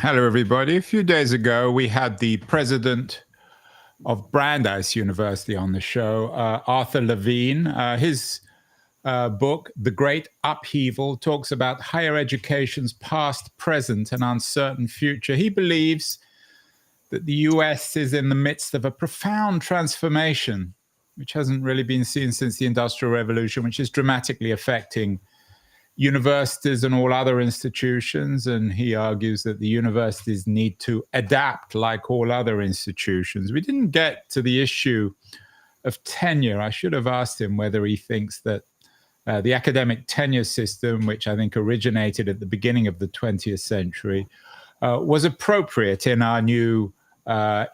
Hello, everybody. A few days ago, we had the president of Brandeis University on the show, Arthur Levine. His book, The Great Upheaval, talks about higher education's past, present, and uncertain future. He believes that the US is in the midst of a profound transformation, which hasn't really been seen since the Industrial Revolution, which is dramatically affecting universities and all other institutions. And he argues that the universities need to adapt like all other institutions. We didn't get to the issue of tenure. I should have asked him whether he thinks that the academic tenure system, which I think originated at the beginning of the 20th century, was appropriate in our new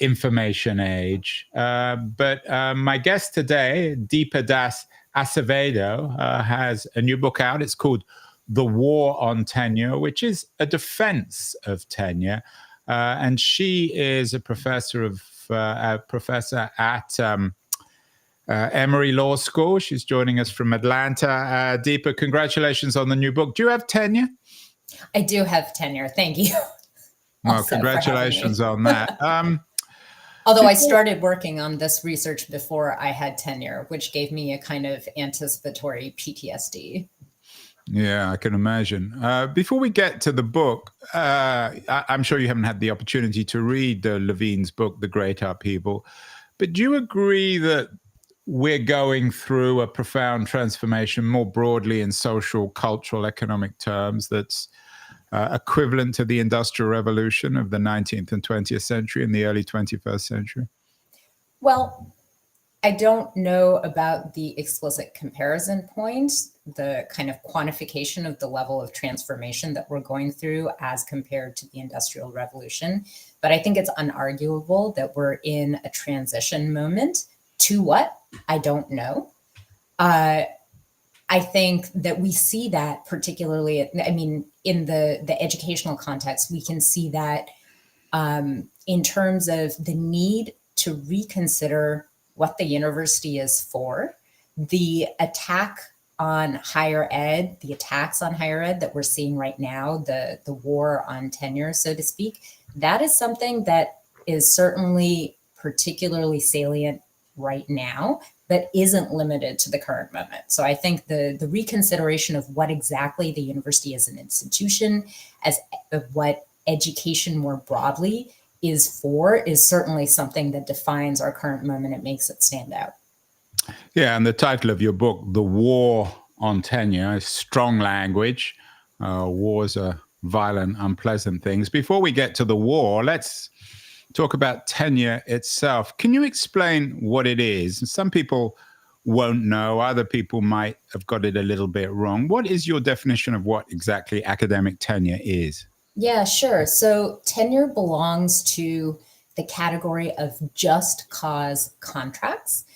information age. But my guest today, Deepa Das Acevedo, has a new book out. It's called The War on Tenure, which is a defense of tenure. And she is a professor at Emory Law School. She's joining us from Atlanta. Deepa, congratulations on the new book. Do you have tenure? I do have tenure. Thank you. Well, congratulations on that. Although I started working on this research before I had tenure, which gave me a kind of anticipatory PTSD. Yeah, I can imagine. Before we get to the book, I'm sure you haven't had the opportunity to read Levine's book, The Great Upheaval, but do you agree that we're going through a profound transformation more broadly in social, cultural, economic terms that's equivalent to the Industrial Revolution of the 19th and 20th century and the early 21st century? Well, I don't know about the explicit comparison point, the kind of quantification of the level of transformation that we're going through as compared to the Industrial Revolution. But I think it's unarguable that we're in a transition moment. To what? I don't know. I think that we see that particularly, in the educational context, we can see that in terms of the need to reconsider what the university is for, the attacks on higher ed that we're seeing right now, the war on tenure, so to speak, that is something that is certainly particularly salient right now, but isn't limited to the current moment. So I think the reconsideration of what exactly the university as an institution, of what education more broadly is for, is certainly something that defines our current moment. It makes it stand out. Yeah, and the title of your book, The War on Tenure, is strong language. Wars are violent, unpleasant things. Before we get to the war, let's talk about tenure itself. Can you explain what it is? Some people won't know. Other people might have got it a little bit wrong. What is your definition of what exactly academic tenure is? Yeah, sure. So tenure belongs to the category of just cause contracts.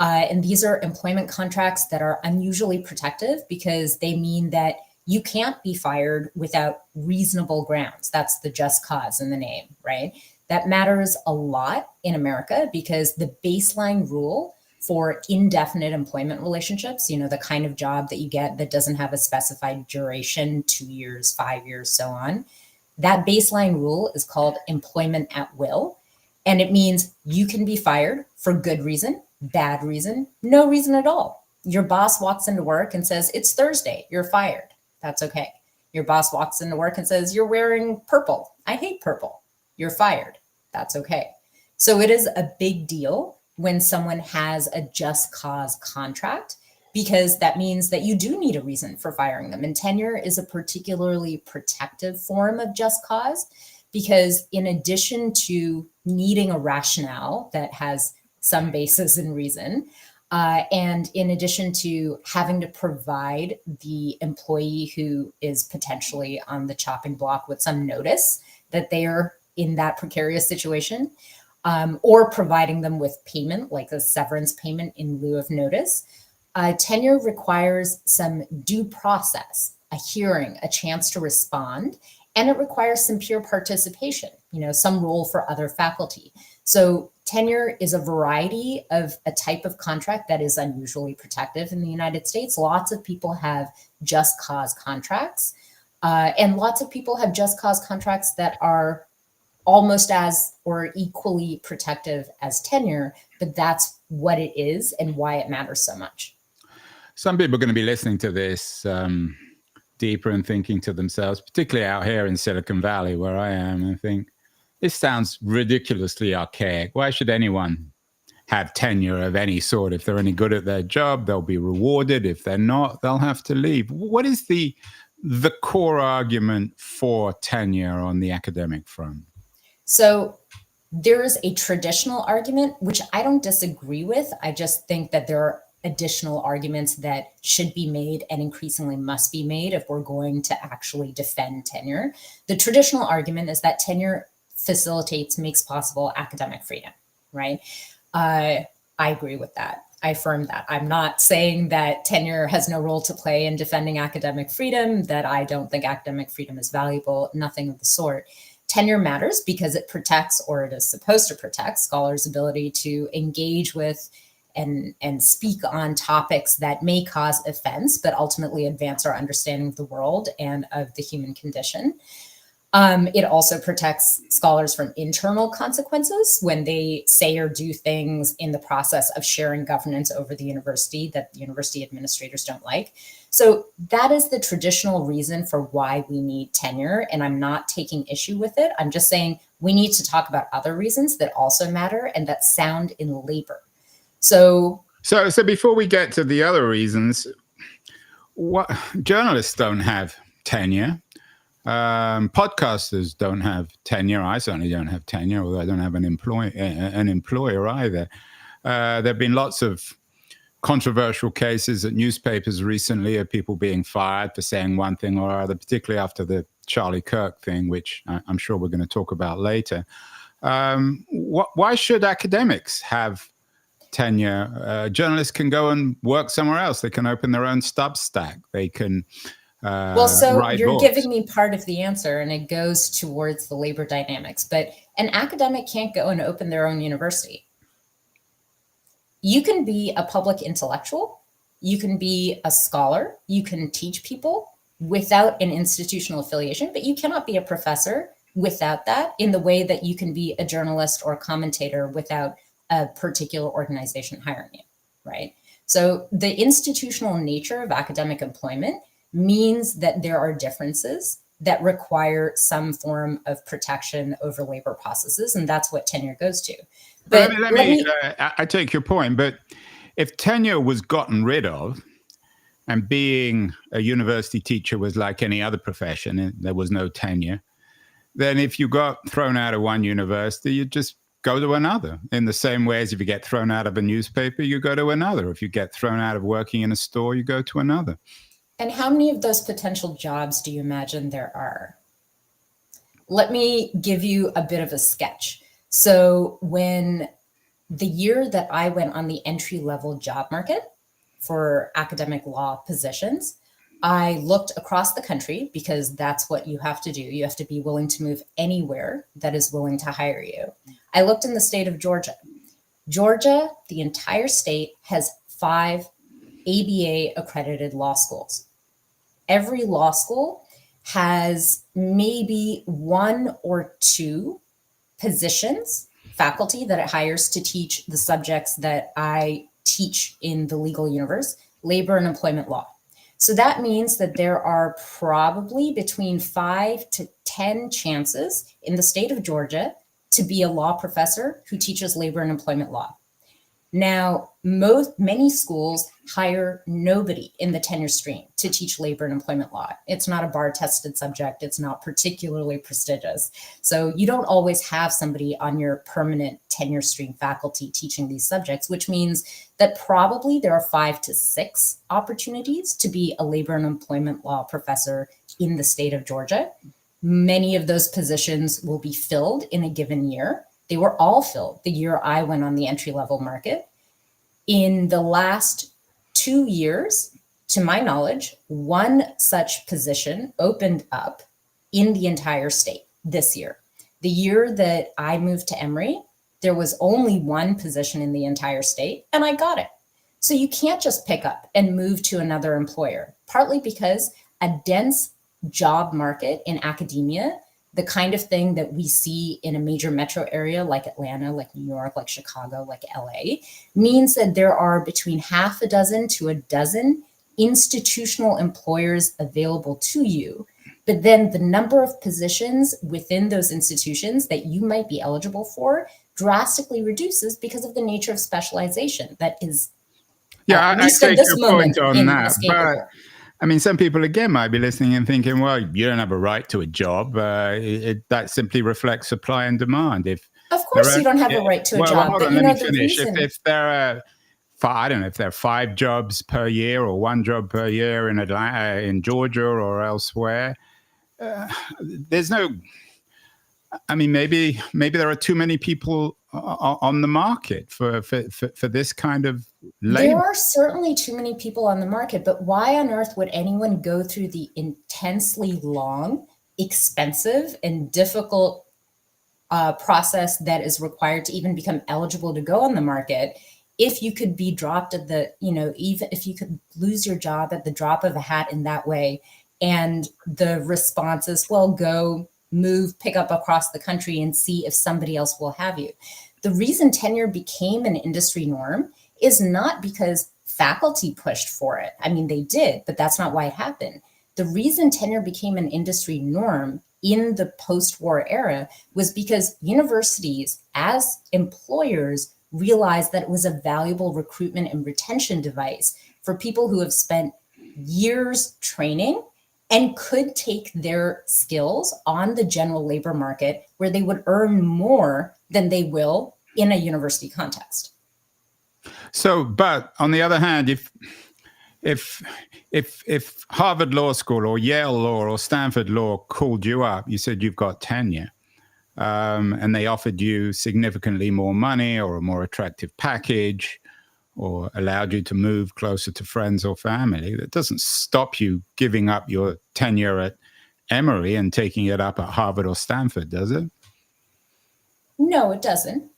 And these are employment contracts that are unusually protective because they mean that you can't be fired without reasonable grounds. That's the just cause in the name, right? That matters a lot in America because the baseline rule for indefinite employment relationships, the kind of job that you get that doesn't have a specified duration, 2 years, 5 years, so on, that baseline rule is called employment at will. And it means you can be fired for good reason, bad reason, no reason at all. Your boss walks into work and says, it's Thursday, you're fired. That's okay. Your boss walks into work and says, you're wearing purple. I hate purple. You're fired. That's okay. So it is a big deal when someone has a just cause contract, because that means that you do need a reason for firing them. And tenure is a particularly protective form of just cause, because in addition to needing a rationale that has some basis in reason, and in addition to having to provide the employee who is potentially on the chopping block with some notice that they are in that precarious situation, or providing them with payment, like a severance payment in lieu of notice, tenure requires some due process, a hearing, a chance to respond, and it requires some peer participation, some role for other faculty. So tenure is a variety of a type of contract that is unusually protective in the United States. Lots of people have just cause contracts. And lots of people have just cause contracts that are almost as or equally protective as tenure, but that's what it is and why it matters so much. Some people are going to be listening to this deeper and thinking to themselves, particularly out here in Silicon Valley where I am, and think, this sounds ridiculously archaic. Why should anyone have tenure of any sort? If they're any good at their job, they'll be rewarded. If they're not, they'll have to leave. What is the core argument for tenure on the academic front? So there is a traditional argument, which I don't disagree with. I just think that there are additional arguments that should be made and increasingly must be made if we're going to actually defend tenure. The traditional argument is that tenure facilitates, makes possible academic freedom, right? I agree with that. I affirm that. I'm not saying that tenure has no role to play in defending academic freedom, that I don't think academic freedom is valuable, nothing of the sort. Tenure matters because it protects, or it is supposed to protect, scholars' ability to engage with and speak on topics that may cause offense, but ultimately advance our understanding of the world and of the human condition. It also protects scholars from internal consequences when they say or do things in the process of sharing governance over the university that the university administrators don't like. So that is the traditional reason for why we need tenure, and I'm not taking issue with it. I'm just saying we need to talk about other reasons that also matter and that sound in labor. So before we get to the other reasons, what journalists don't have tenure. Podcasters don't have tenure. I certainly don't have tenure, although I don't have an employer either. There have been lots of controversial cases at newspapers recently of people being fired for saying one thing or other, particularly after the Charlie Kirk thing, which I'm sure we're going to talk about later. Why should academics have tenure? Journalists can go and work somewhere else. They can open their own Substack. They can so you're books. giving me part of the answer, and it goes towards the labor dynamics. But an academic can't go and open their own university. You can be a public intellectual, you can be a scholar, you can teach people without an institutional affiliation, but you cannot be a professor without that, in the way that you can be a journalist or a commentator without a particular organization hiring you, right? So the institutional nature of academic employment means that there are differences that require some form of protection over labor processes, and that's what tenure goes to. But I take your point, but if tenure was gotten rid of and being a university teacher was like any other profession and there was no tenure, then if you got thrown out of one university, you just go to another. In the same way as if you get thrown out of a newspaper, you go to another. If you get thrown out of working in a store, you go to another. And how many of those potential jobs do you imagine there are? Let me give you a bit of a sketch. So when the year that I went on the entry-level job market for academic law positions, I looked across the country because that's what you have to do. You have to be willing to move anywhere that is willing to hire you. I looked in the state of Georgia. Georgia, the entire state, has 5 ABA accredited law schools. Every law school has maybe 1 or 2 positions, faculty that it hires to teach the subjects that I teach in the legal universe, labor and employment law. So that means that there are probably between 5 to 10 chances in the state of Georgia to be a law professor who teaches labor and employment law. Now, many schools hire nobody in the tenure stream to teach labor and employment law. It's not a bar-tested subject. It's not particularly prestigious. So you don't always have somebody on your permanent tenure stream faculty teaching these subjects, which means that probably there are 5 to 6 opportunities to be a labor and employment law professor in the state of Georgia. Many of those positions will be filled in a given year. They were all filled the year I went on the entry-level market. In the last 2 years, to my knowledge, 1 such position opened up in the entire state this year. The year that I moved to Emory, there was only 1 position in the entire state, and I got it. So you can't just pick up and move to another employer, partly because a dense job market in academia, the kind of thing that we see in a major metro area like Atlanta, like New York, like Chicago, like LA, means that there are between half a dozen to a dozen institutional employers available to you. But then the number of positions within those institutions that you might be eligible for drastically reduces because of the nature of specialization that is, Yeah, at I least at take this your moment, point on that. But inescapable. I mean, some people again might be listening and thinking, well, you don't have a right to a job. That simply reflects supply and demand. If Of there course, are, you don't have yeah, a right to a well, job, hold but on, you let me know the finish. reason. If there are, I don't know, if there are 5 jobs per year or 1 job per year in Atlanta, in Georgia, or elsewhere, there's no. I mean, maybe there are too many people on the market for this kind of There labor. are certainly too many people on the market, but why on earth would anyone go through the intensely long, expensive, and difficult process that is required to even become eligible to go on the market if you could be dropped at the, even if you could lose your job at the drop of a hat in that way? And the response is, well, go move, pick up across the country and see if somebody else will have you. The reason tenure became an industry norm is not because faculty pushed for it. I mean, they did, but that's not why it happened. The reason tenure became an industry norm in the post-war era was because universities, as employers, realized that it was a valuable recruitment and retention device for people who have spent years training and could take their skills on the general labor market where they would earn more than they will in a university context. So, but on the other hand, if Harvard Law School or Yale Law or Stanford Law called you up, you said you've got tenure, and they offered you significantly more money or a more attractive package, or allowed you to move closer to friends or family, that doesn't stop you giving up your tenure at Emory and taking it up at Harvard or Stanford, does it? No, it doesn't.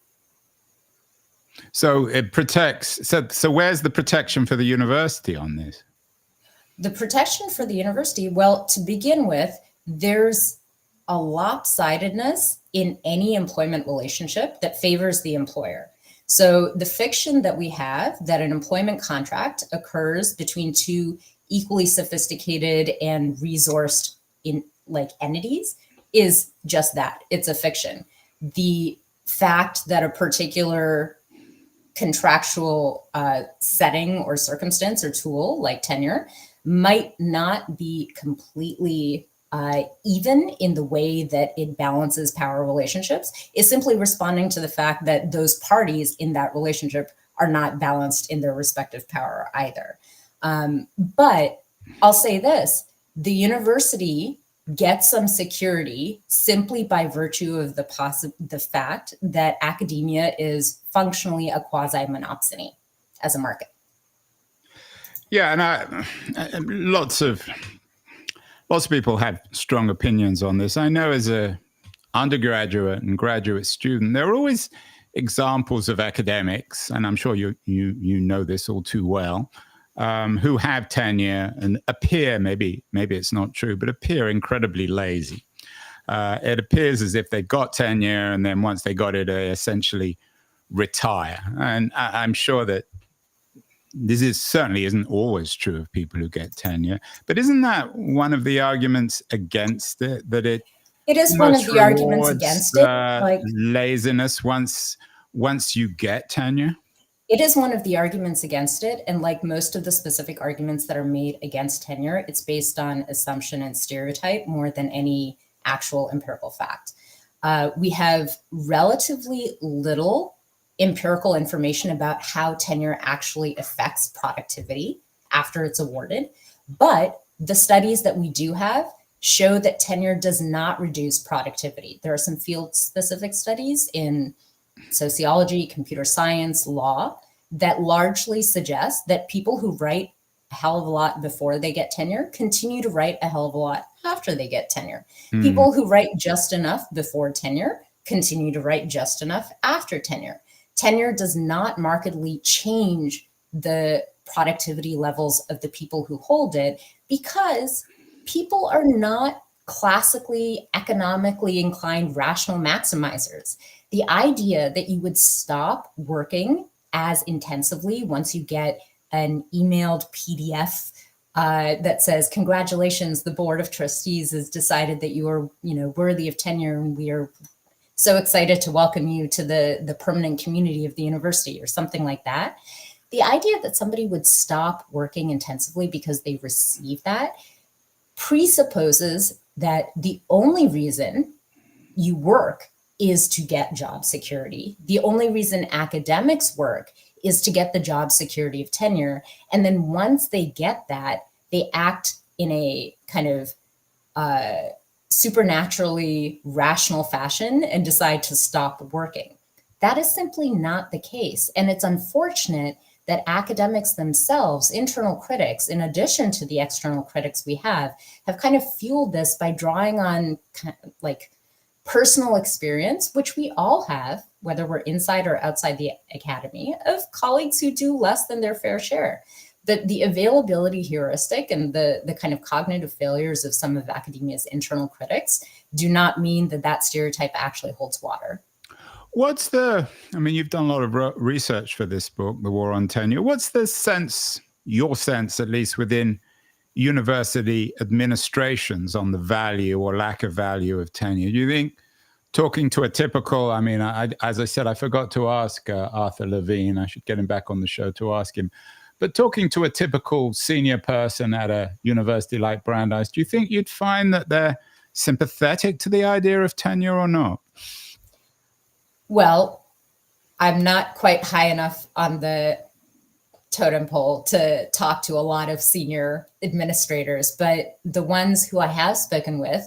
So it protects. So where's the protection for the university on this? The protection for the university, well, to begin with, there's a lopsidedness in any employment relationship that favors the employer. So the fiction that we have that an employment contract occurs between two equally sophisticated and resourced in like entities is just that. It's a fiction. The fact that a particular contractual setting or circumstance or tool like tenure might not be completely even in the way that it balances power relationships is simply responding to the fact that those parties in that relationship are not balanced in their respective power either. But I'll say this, the university gets some security simply by virtue of the fact that academia is functionally a quasi-monopsony as a market. Yeah, and lots of people have strong opinions on this. I know as a undergraduate and graduate student, there are always examples of academics, and I'm sure you know this all too well, who have tenure and appear, maybe it's not true, but appear incredibly lazy. It appears as if they've got tenure, and then once they got it, they essentially retire. And I'm sure that certainly isn't always true of people who get tenure. But isn't that one of the arguments against it, that it is one of the arguments against it. Like laziness once you get tenure? It is one of the arguments against it. And like most of the specific arguments that are made against tenure, it's based on assumption and stereotype more than any actual empirical fact. We have relatively little empirical information about how tenure actually affects productivity after it's awarded. But the studies that we do have show that tenure does not reduce productivity. There are some field-specific studies in sociology, computer science, law that largely suggest that people who write a hell of a lot before they get tenure continue to write a hell of a lot after they get tenure. People who write just enough before tenure continue to write just enough after tenure. Tenure does not markedly change the productivity levels of the people who hold it because people are not classically economically inclined rational maximizers. The idea that you would stop working as intensively once you get an emailed PDF that says, "Congratulations, the Board of Trustees has decided that you are, worthy of tenure, and we are so excited to welcome you to the permanent community of the university," or something like that. The idea that somebody would stop working intensively because they receive that presupposes that the only reason you work is to get job security. The only reason academics work is to get the job security of tenure. And then once they get that, they act in a kind of supernaturally rational fashion and decide to stop working. That is simply not the case. And it's unfortunate that academics themselves, internal critics, in addition to the external critics we have kind of fueled this by drawing on kind of like personal experience, which we all have, whether we're inside or outside the academy, of colleagues who do less than their fair share. The availability heuristic and the kind of cognitive failures of some of academia's internal critics do not mean that stereotype actually holds water. You've done a lot of research for this book, The War on Tenure. What's your sense, at least within university administrations, on the value or lack of value of tenure? Do you think, talking to a typical, as I said, I forgot to ask Arthur Levine, I should get him back on the show to ask him, but talking to a typical senior person at a university like Brandeis, do you think you'd find that they're sympathetic to the idea of tenure or not? Well, I'm not quite high enough on the totem pole to talk to a lot of senior administrators, but the ones who I have spoken with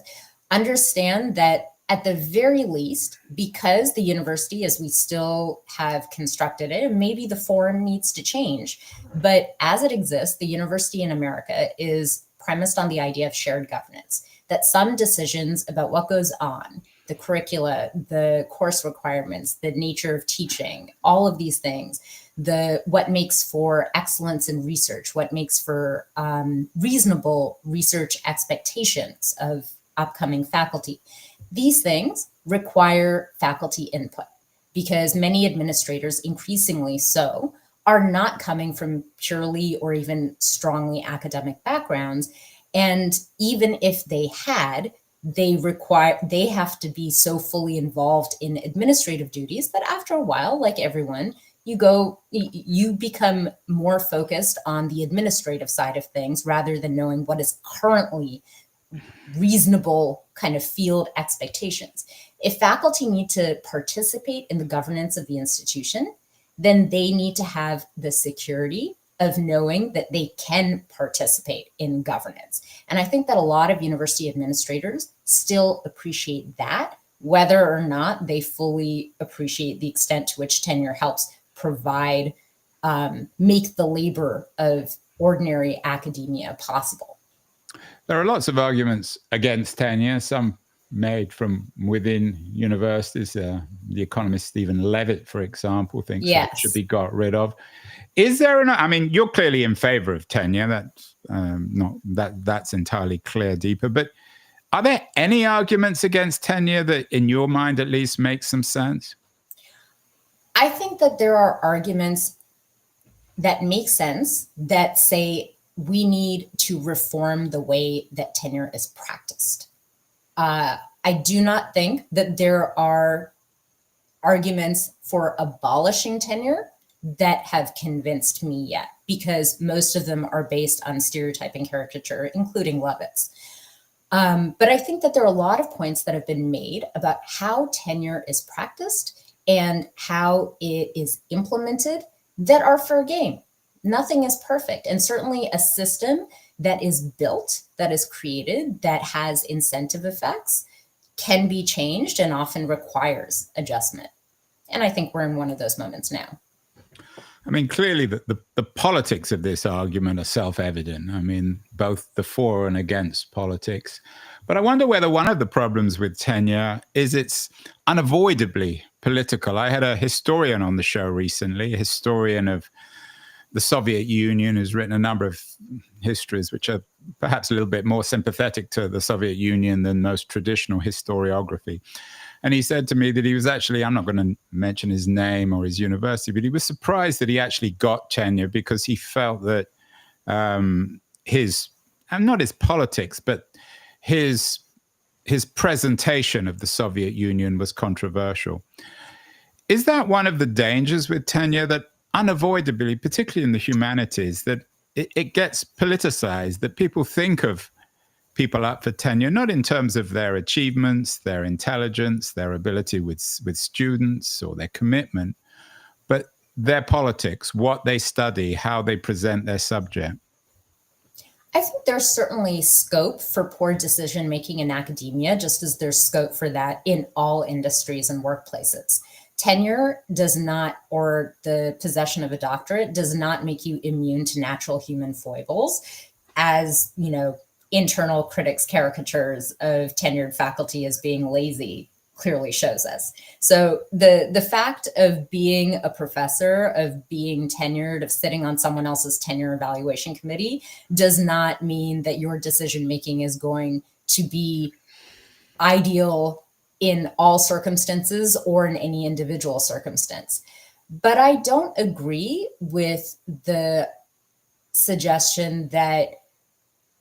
understand that at the very least, because the university, as we still have constructed it, and maybe the form needs to change, but as it exists, the university in America is premised on the idea of shared governance, that some decisions about what goes on, the curricula, the course requirements, the nature of teaching, all of these things, what makes for excellence in research, what makes for reasonable research expectations of upcoming faculty. These things require faculty input because many administrators, increasingly so, are not coming from purely or even strongly academic backgrounds. And even if they had, they have to be so fully involved in administrative duties that after a while, like everyone, you become more focused on the administrative side of things rather than knowing what is currently reasonable kind of field expectations. If faculty need to participate in the governance of the institution, then they need to have the security of knowing that they can participate in governance. And I think that a lot of university administrators still appreciate that, whether or not they fully appreciate the extent to which tenure helps provide, make the labor of ordinary academia possible. There are lots of arguments against tenure, some made from within universities. The economist Stephen Levitt, for example, thinks it should be got rid of. Is there you're clearly in favor of tenure. That's entirely clear, Deepa. But are there any arguments against tenure that, in your mind at least, make some sense? I think that there are arguments that make sense that say we need to reform the way that tenure is practiced. I do not think that there are arguments for abolishing tenure that have convinced me yet, because most of them are based on stereotype and caricature, including Levitt's. But I think that there are a lot of points that have been made about how tenure is practiced and how it is implemented that are fair game. Nothing is perfect. And certainly a system that is built, that is created, that has incentive effects can be changed and often requires adjustment. And I think we're in one of those moments now. Clearly the politics of this argument are self-evident. Both the for and against politics. But I wonder whether one of the problems with tenure is it's unavoidably political. I had a historian on the show recently, a historian of the Soviet Union, who's written a number of histories which are perhaps a little bit more sympathetic to the Soviet Union than most traditional historiography. And he said to me that he was actually, I'm not going to mention his name or his university, but he was surprised that he actually got tenure because he felt that his, and not his politics, but his presentation of the Soviet Union was controversial. Is that one of the dangers with tenure, that unavoidably, particularly in the humanities, that it gets politicized, that people think of people up for tenure not in terms of their achievements, their intelligence, their ability with students or their commitment, but their politics, what they study, how they present their subject? I think there's certainly scope for poor decision making in academia, just as there's scope for that in all industries and workplaces. Tenure does not, or the possession of a doctorate does not make you immune to natural human foibles, as, you know, internal critics' caricatures of tenured faculty as being lazy clearly shows us. So the fact of being a professor, of being tenured, of sitting on someone else's tenure evaluation committee does not mean that your decision making is going to be ideal in all circumstances or in any individual circumstance. But I don't agree with the suggestion that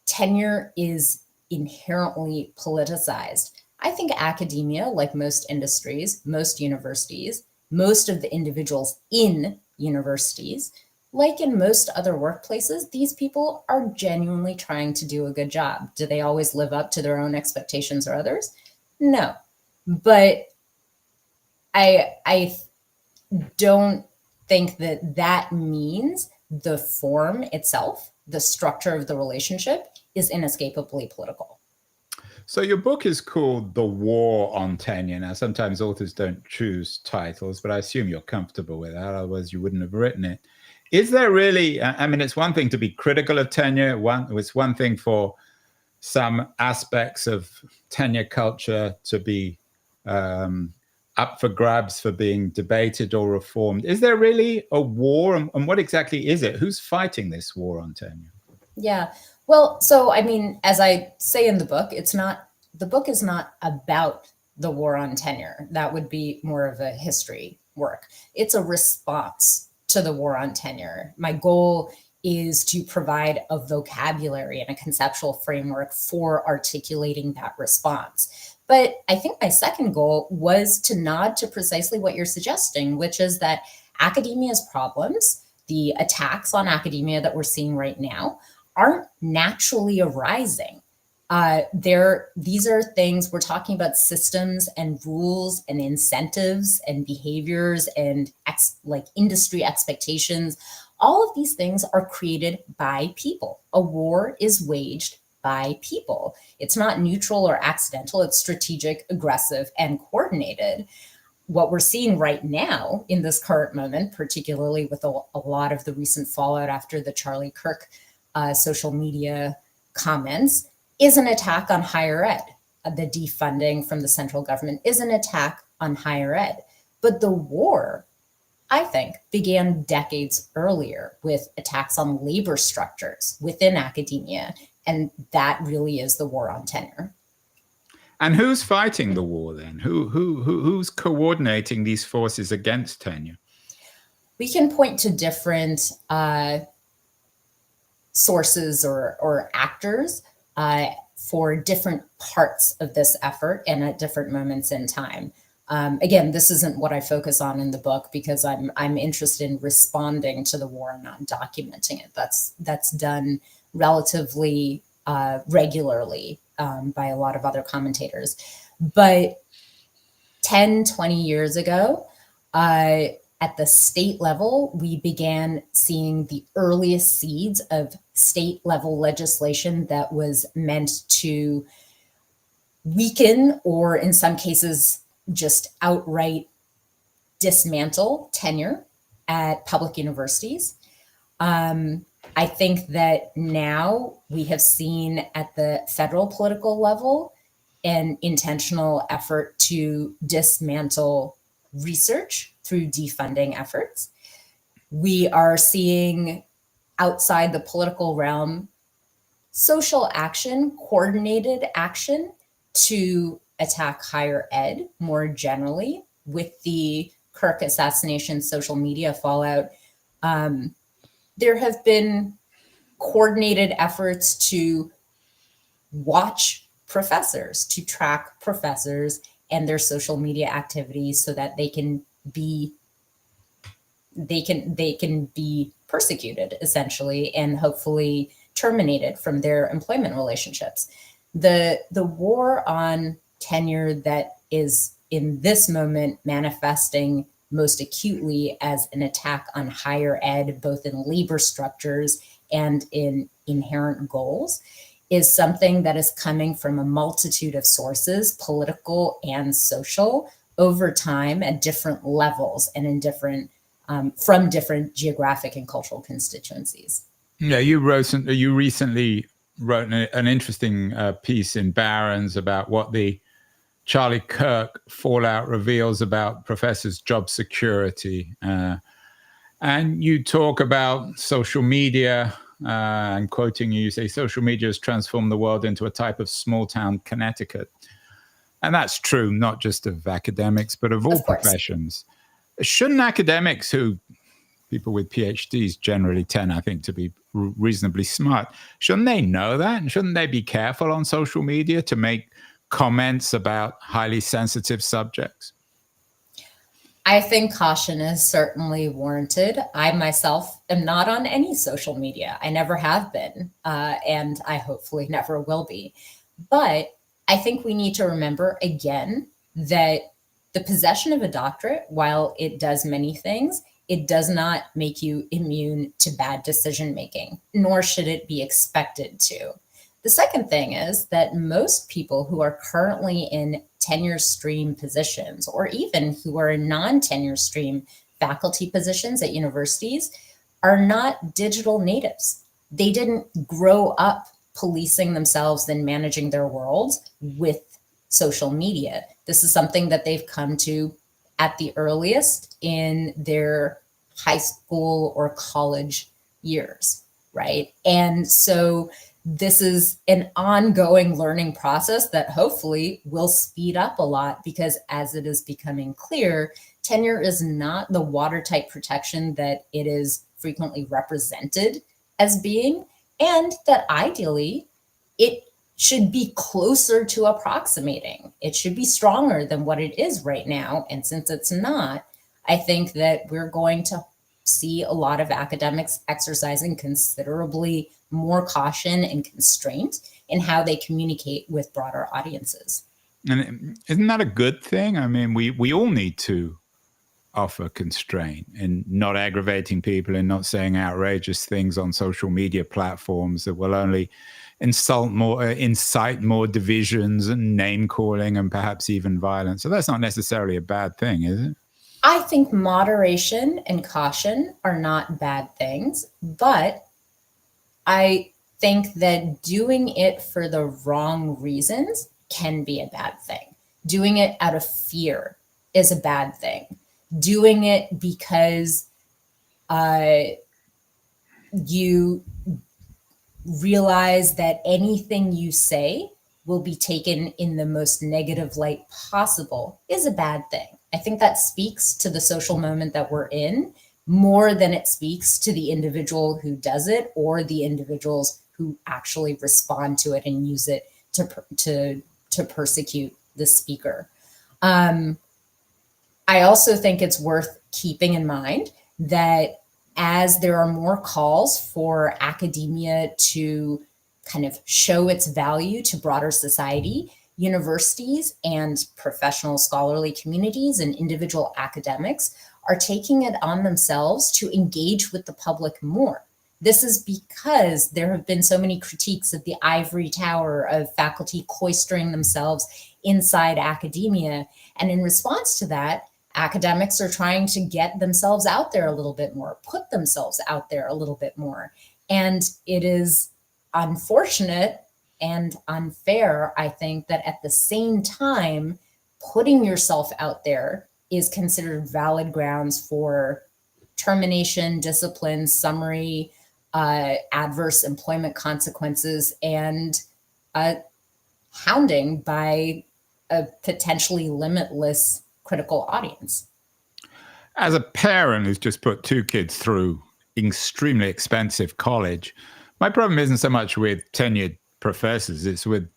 tenure is inherently politicized. I think academia, like most industries, most universities, most of the individuals in universities, like in most other workplaces, these people are genuinely trying to do a good job. Do they always live up to their own expectations or others? No. But I don't think that that means the form itself, the structure of the relationship, is inescapably political. So your book is called The War on Tenure. Now, sometimes authors don't choose titles, but I assume you're comfortable with that, otherwise you wouldn't have written it. Is there really, I mean, it's one thing to be critical of tenure. It's one thing for some aspects of tenure culture to be up for grabs, for being debated or reformed. Is there really a war? And what exactly is it? Who's fighting this war on tenure? Yeah. Well, so I mean, as I say in the book, the book is not about the war on tenure. That would be more of a history work. It's a response to the war on tenure. My goal is to provide a vocabulary and a conceptual framework for articulating that response. But I think my second goal was to nod to precisely what you're suggesting, which is that academia's problems, the attacks on academia that we're seeing right now, aren't naturally arising. These are things, we're talking about systems and rules and incentives and behaviors and like industry expectations. All of these things are created by people. A war is waged by people. It's not neutral or accidental. It's strategic, aggressive, and coordinated. What we're seeing right now in this current moment, particularly with a lot of the recent fallout after the Charlie Kirk social media comments, is an attack on higher ed. The defunding from the central government is an attack on higher ed. But the war, I think, began decades earlier with attacks on labor structures within academia. And that really is the war on tenure. And who's fighting the war then? Who's coordinating these forces against tenure? We can point to different sources or actors for different parts of this effort and at different moments in time. Again, this isn't what I focus on in the book because I'm interested in responding to the war and not documenting it. That's done relatively regularly by a lot of other commentators. But 10, 20 years ago, at the state level, we began seeing the earliest seeds of state level legislation that was meant to weaken or in some cases just outright dismantle tenure at public universities. I think that now we have seen at the federal political level an intentional effort to dismantle research through defunding efforts. We are seeing outside the political realm social action, coordinated action to attack higher ed more generally. With the Kirk assassination social media fallout, there have been coordinated efforts to watch professors, to track professors and their social media activities so that they can be persecuted essentially and hopefully terminated from their employment relationships. The war on tenure that is in this moment manifesting most acutely as an attack on higher ed, both in labor structures and in inherent goals, is something that is coming from a multitude of sources, political and social, over time at different levels and in different from different geographic and cultural constituencies. Yeah, you recently wrote an interesting piece in Barron's about what the Charlie Kirk fallout reveals about professors' job security. And you talk about social media, and quoting you, you say, social media has transformed the world into a type of small town Connecticut. And that's true, not just of academics, but of all professions. Shouldn't academics, who people with PhDs generally tend, I think, to be reasonably smart, shouldn't they know that? And shouldn't they be careful on social media to make comments about highly sensitive subjects? I think caution is certainly warranted. I myself am not on any social media. I never have been, and I hopefully never will be. But I think we need to remember again that the possession of a doctorate, while it does many things, it does not make you immune to bad decision making, nor should it be expected to. The second thing is that most people who are currently in tenure stream positions, or even who are in non-tenure stream faculty positions at universities, are not digital natives. They didn't grow up policing themselves and managing their worlds with social media. This is something that they've come to at the earliest in their high school or college years, right? And so this is an ongoing learning process that hopefully will speed up a lot, because as it is becoming clear, tenure is not the watertight protection that it is frequently represented as being, and that ideally it should be closer to approximating. It should be stronger than what it is right now. And since it's not, I think that we're going to see a lot of academics exercising considerably more caution and constraint in how they communicate with broader audiences. And isn't that a good thing? I mean, we all need to offer constraint in not aggravating people and not saying outrageous things on social media platforms that will only incite more divisions and name calling and perhaps even violence. So that's not necessarily a bad thing, is it? I think moderation and caution are not bad things, but I think that doing it for the wrong reasons can be a bad thing. Doing it out of fear is a bad thing. Doing it because you realize that anything you say will be taken in the most negative light possible is a bad thing. I think that speaks to the social moment that we're in more than it speaks to the individual who does it or the individuals who actually respond to it and use it to persecute the speaker. I also think it's worth keeping in mind that as there are more calls for academia to kind of show its value to broader society, universities and professional scholarly communities and individual academics are taking it on themselves to engage with the public more. This is because there have been so many critiques of the ivory tower of faculty cloistering themselves inside academia. And in response to that, academics are trying to get themselves out there a little bit more, put themselves out there a little bit more. And it is unfortunate and unfair, I think, that at the same time, putting yourself out there is considered valid grounds for termination, discipline, summary, adverse employment consequences, and hounding by a potentially limitless critical audience. As a parent who's just put two kids through extremely expensive college, my problem isn't so much with tenured professors, it's with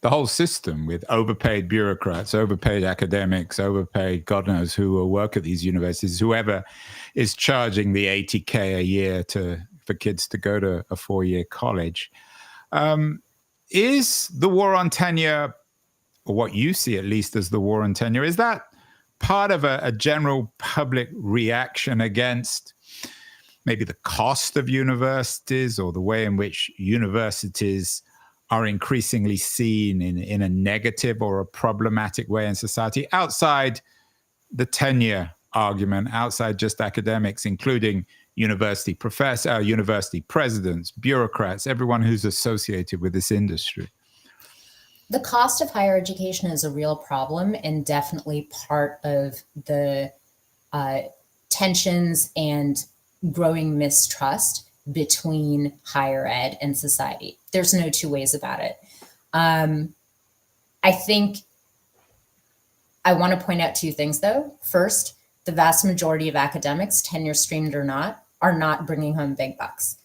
the whole system, with overpaid bureaucrats, overpaid academics, overpaid God knows who work at these universities, whoever is charging the $80K a year for kids to go to a 4-year college. Is the war on tenure, or what you see at least as the war on tenure, is that part of a general public reaction against maybe the cost of universities, or the way in which universities are increasingly seen in a negative or a problematic way in society, outside the tenure argument, outside just academics, including university professors, university presidents, bureaucrats, everyone who's associated with this industry? The cost of higher education is a real problem, and definitely part of the tensions and growing mistrust between higher ed and society. There's no two ways about it. I think I want to point out two things, though. First, the vast majority of academics, tenure streamed or not, are not bringing home big bucks.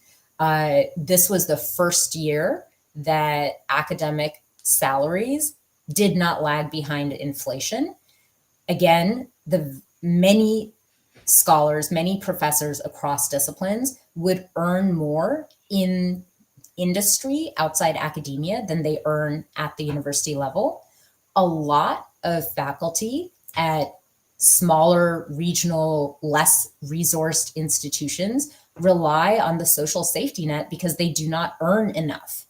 This was the first year that academic salaries did not lag behind inflation. Again, the many scholars, many professors across disciplines would earn more in industry outside academia than they earn at the university level. A lot of faculty at smaller, regional, less resourced institutions rely on the social safety net because they do not earn enough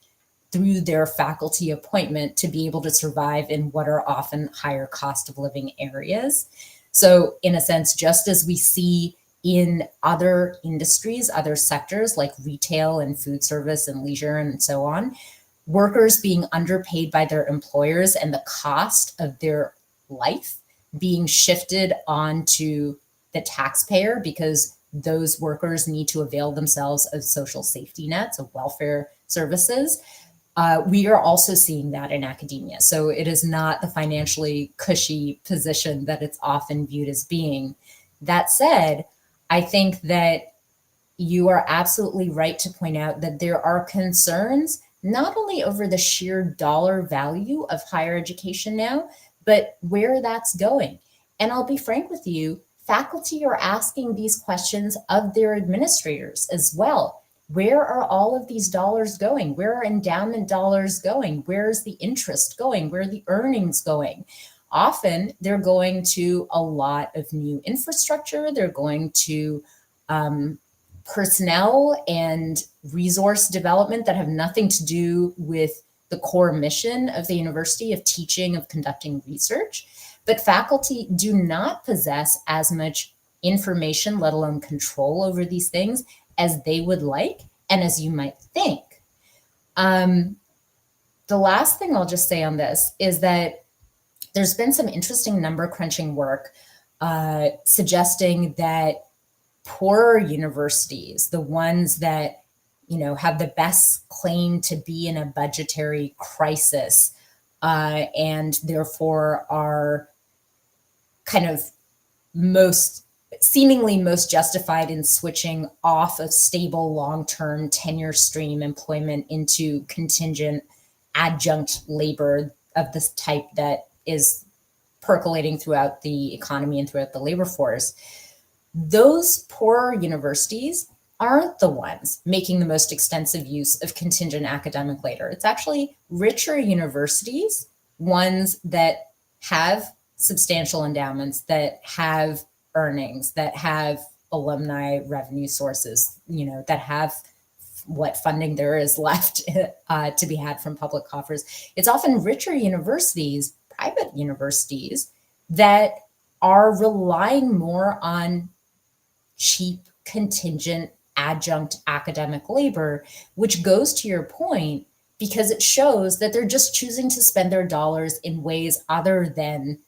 through their faculty appointment to be able to survive in what are often higher cost of living areas. So in a sense, just as we see in other industries, other sectors like retail and food service and leisure and so on, workers being underpaid by their employers and the cost of their life being shifted onto the taxpayer because those workers need to avail themselves of social safety nets, of welfare services. We are also seeing that in academia. So it is not the financially cushy position that it's often viewed as being. That said, I think that you are absolutely right to point out that there are concerns not only over the sheer dollar value of higher education now, but where that's going. And I'll be frank with you, faculty are asking these questions of their administrators as well. Where are all of these dollars going? Where are endowment dollars going? Where's the interest going? Where are the earnings going? Often they're going to a lot of new infrastructure. They're going to personnel and resource development that have nothing to do with the core mission of the university of teaching, of conducting research. But faculty do not possess as much information, let alone control over these things, as they would like and as you might think. The last thing I'll just say on this is that there's been some interesting number crunching work suggesting that poorer universities, the ones that have the best claim to be in a budgetary crisis and therefore are kind of seemingly most justified in switching off of stable long-term tenure stream employment into contingent adjunct labor of this type that is percolating throughout the economy and throughout the labor force. Those poorer universities aren't the ones making the most extensive use of contingent academic labor. It's actually richer universities, ones that have substantial endowments, that have earnings, that have alumni revenue sources, that have what funding there is left to be had from public coffers. It's often richer universities, private universities, that are relying more on cheap contingent adjunct academic labor, which goes to your point because it shows that they're just choosing to spend their dollars in ways other than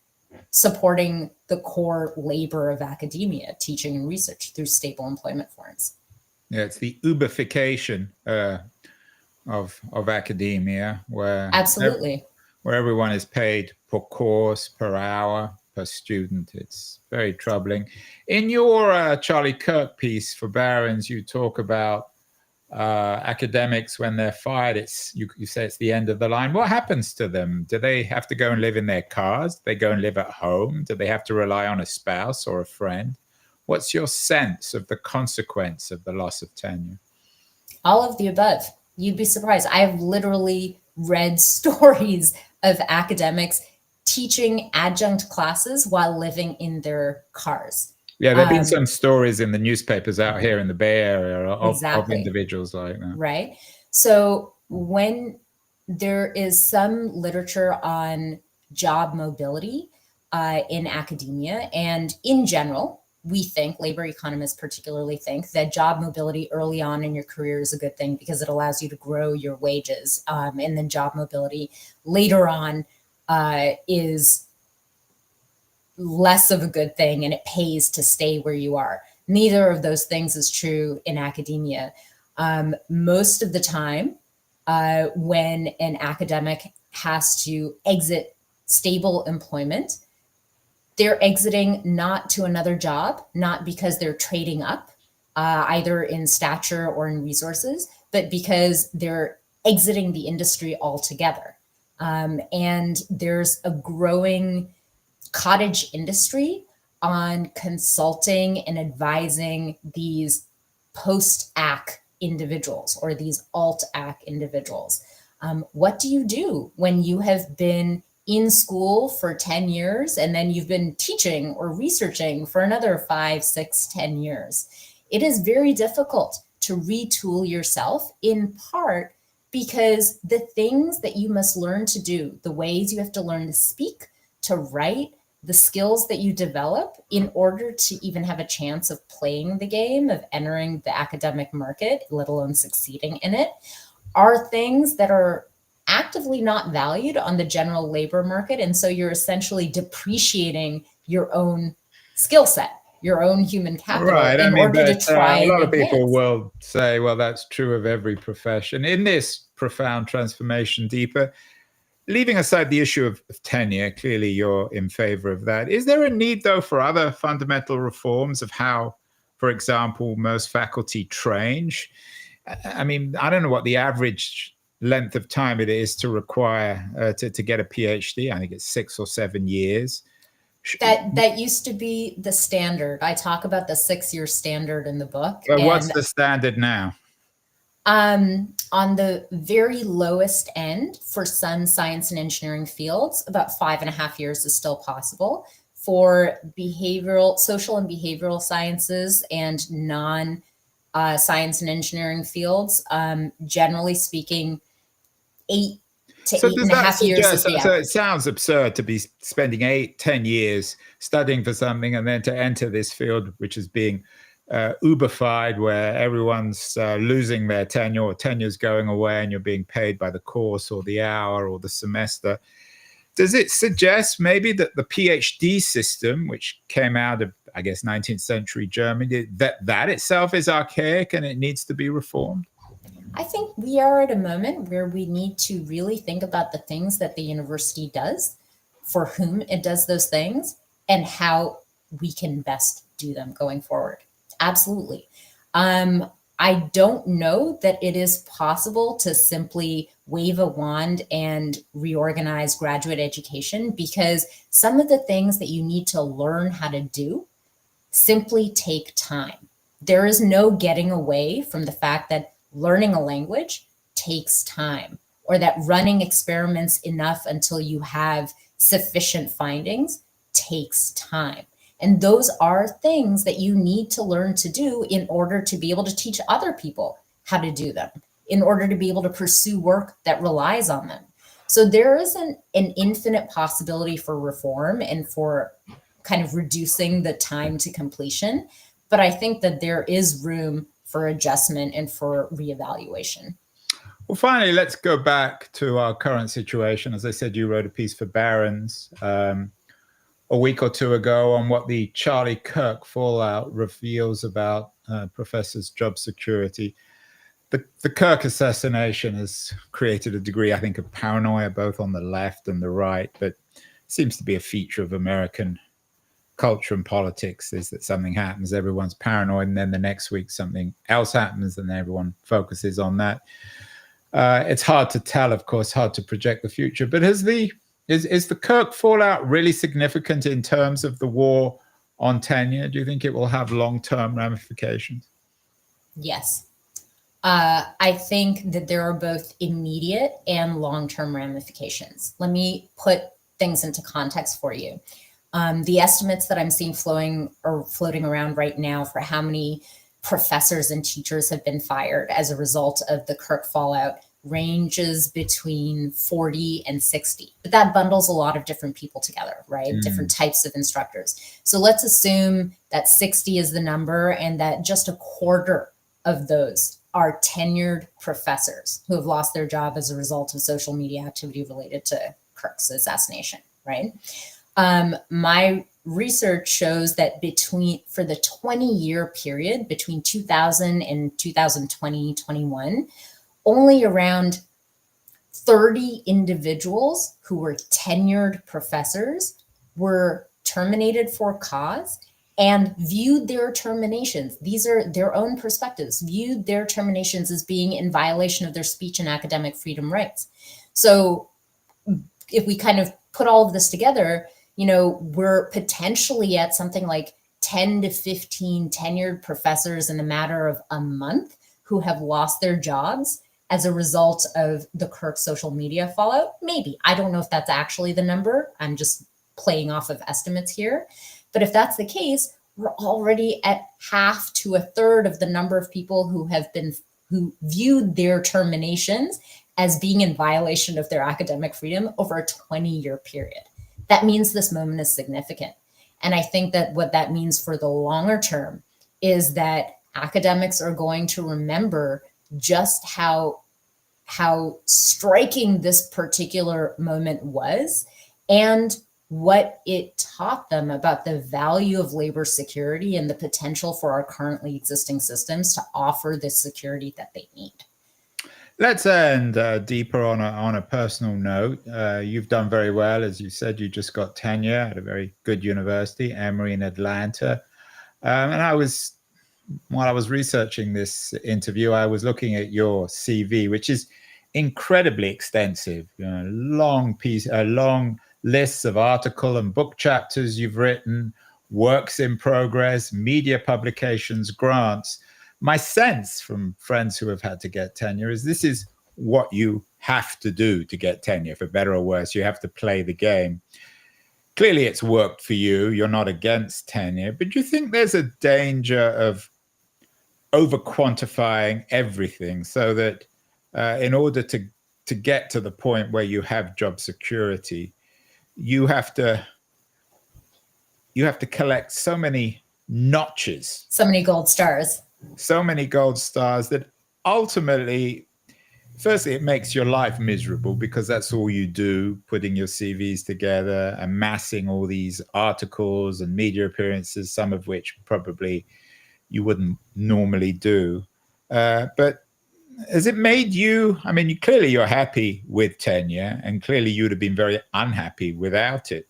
supporting the core labor of academia, teaching and research through stable employment forms. Yeah, it's the Uberification of academia, where Absolutely. where everyone is paid per course, per hour, per student. It's very troubling. In your Charlie Kirk piece for Barron's, you talk about academics when they're fired. You say it's the end of the line. What happens to them? Do they have to go and live in their cars? Do they go and live at home? Do they have to rely on a spouse or a friend? What's your sense of the consequence of the loss of tenure? All of the above. You'd be surprised. I have literally read stories of academics teaching adjunct classes while living in their cars. Yeah, there have been some stories in the newspapers out here in the Bay Area of individuals like that. Right. So when there is some literature on job mobility in academia and in general, we think, labor economists particularly think, that job mobility early on in your career is a good thing because it allows you to grow your wages. And then job mobility later on is less of a good thing, and it pays to stay where you are. Neither of those things is true in academia. Most of the time, when an academic has to exit stable employment, they're exiting not to another job, not because they're trading up, either in stature or in resources, but because they're exiting the industry altogether. And there's a growing cottage industry on consulting and advising these post-AC individuals or these alt-AC individuals. What do you do when you have been in school for 10 years and then you've been teaching or researching for another 5, 6, 10 years? It is very difficult to retool yourself, in part because the things that you must learn to do, the ways you have to learn to speak, to write, the skills that you develop in order to even have a chance of playing the game, of entering the academic market, let alone succeeding in it, are things that are actively not valued on the general labor market. And so you're essentially depreciating your own skill set, your own human capital, right. in order to try a lot and of people advance. will say, well, that's true of every profession. In this profound transformation, Deepa, leaving aside the issue of tenure, clearly you're in favor of that. Is there a need, though, for other fundamental reforms of how, for example, most faculty train? I mean, I don't know what the average length of time it is to require to get a PhD. I think it's 6 or 7 years. That used to be the standard. I talk about the 6-year standard in the book. Well, what's the standard now? On the very lowest end for some science and engineering fields, about 5.5 years is still possible. For social and behavioral sciences and non-science and engineering fields, generally speaking, 8 to 8.5 years is the average. So it sounds absurd to be spending 8-10 years studying for something and then to enter this field, which is being Uberified, where everyone's losing their tenure, or tenure's going away, and you're being paid by the course or the hour or the semester. Does it suggest maybe that the PhD system, which came out of, I guess, 19th century Germany, that itself is archaic and it needs to be reformed? I think we are at a moment where we need to really think about the things that the university does, for whom it does those things, and how we can best do them going forward. Absolutely. I don't know that it is possible to simply wave a wand and reorganize graduate education, because some of the things that you need to learn how to do simply take time. There is no getting away from the fact that learning a language takes time, or that running experiments enough until you have sufficient findings takes time. And those are things that you need to learn to do in order to be able to teach other people how to do them, in order to be able to pursue work that relies on them. So there isn't an infinite possibility for reform and for kind of reducing the time to completion. But I think that there is room for adjustment and for reevaluation. Well, finally, let's go back to our current situation. As I said, you wrote a piece for Barron's a week or two ago on what the Charlie Kirk fallout reveals about professors' job security. The Kirk assassination has created a degree, I think, of paranoia both on the left and the right, but seems to be a feature of American culture and politics, is that something happens, everyone's paranoid, and then the next week something else happens and everyone focuses on that. It's hard to tell, of course, hard to project the future, but is the Kirk fallout really significant in terms of the war on tenure? Do you think it will have long-term ramifications? Yes. I think that there are both immediate and long-term ramifications. Let me put things into context for you. The estimates that I'm seeing floating around right now for how many professors and teachers have been fired as a result of the Kirk fallout ranges between 40 and 60. But that bundles a lot of different people together, right? Different types of instructors. So let's assume that 60 is the number and that just a quarter of those are tenured professors who have lost their job as a result of social media activity related to Kirk's assassination, right? My research shows that for the 20-year period between 2000 and 2020-21, only around 30 individuals who were tenured professors were terminated for cause and viewed their terminations, these are their own perspectives, viewed their terminations as being in violation of their speech and academic freedom rights. So if we kind of put all of this together, we're potentially at something like 10 to 15 tenured professors in a matter of a month who have lost their jobs as a result of the Kirk social media fallout. Maybe. I don't know if that's actually the number. I'm just playing off of estimates here. But if that's the case, we're already at half to a third of the number of people who viewed their terminations as being in violation of their academic freedom over a 20-year period. That means this moment is significant. And I think that what that means for the longer term is that academics are going to remember just how striking this particular moment was and what it taught them about the value of labor security and the potential for our currently existing systems to offer the security that they need. Let's end, Deepa, on a personal note. You've done very well. As you said, you just got tenure at a very good university, Emory in Atlanta. And while I was researching this interview, I was looking at your CV, which is incredibly extensive. Long lists of article and book chapters you've written, works in progress, media publications, grants. My sense from friends who have had to get tenure is this is what you have to do to get tenure, for better or worse. You have to play the game. Clearly, it's worked for you. You're not against tenure, but do you think there's a danger of over quantifying everything so that in order to get to the point where you have job security, you have to collect so many notches, so many gold stars that ultimately, firstly, it makes your life miserable because that's all you do, putting your CVs together, amassing all these articles and media appearances, some of which probably you wouldn't normally do. But has it made you, clearly you're happy with tenure and clearly you'd have been very unhappy without it.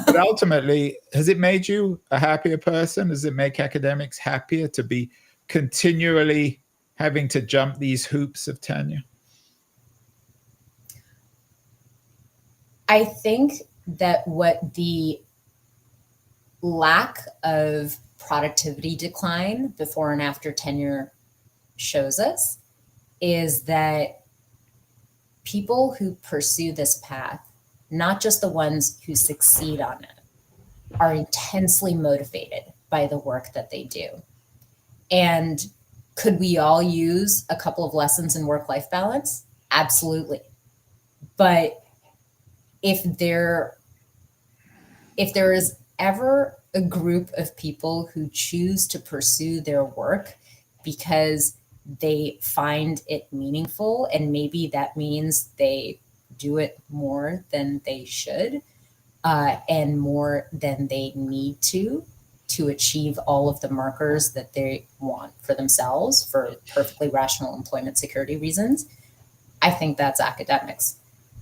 But ultimately, has it made you a happier person? Does it make academics happier to be continually having to jump these hoops of tenure? I think that what the lack of productivity decline before and after tenure shows us is that people who pursue this path, not just the ones who succeed on it, are intensely motivated by the work that they do. And could we all use a couple of lessons in work-life balance? Absolutely. But if there is ever a group of people who choose to pursue their work because they find it meaningful, and maybe that means they do it more than they should, and more than they need to achieve all of the markers that they want for themselves for perfectly rational employment security reasons, I think that's academics.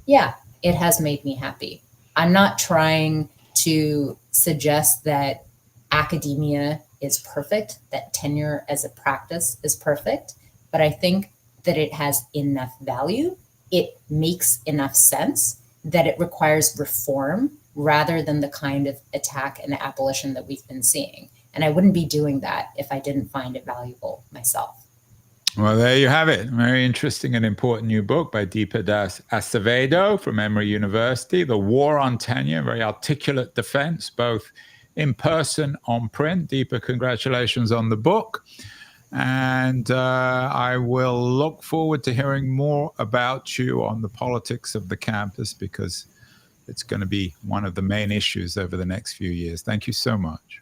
Yeah, it has made me happy. I'm not trying to suggest that academia is perfect, that tenure as a practice is perfect, but I think that it has enough value, it makes enough sense that it requires reform rather than the kind of attack and abolition that we've been seeing. And I wouldn't be doing that if I didn't find it valuable myself. Well, there you have it. Very interesting and important new book by Deepa Das Acevedo from Emory University, The War on Tenure, very articulate defense, both in person, on print. Deepa, congratulations on the book. And I will look forward to hearing more about you on the politics of the campus, because it's going to be one of the main issues over the next few years. Thank you so much.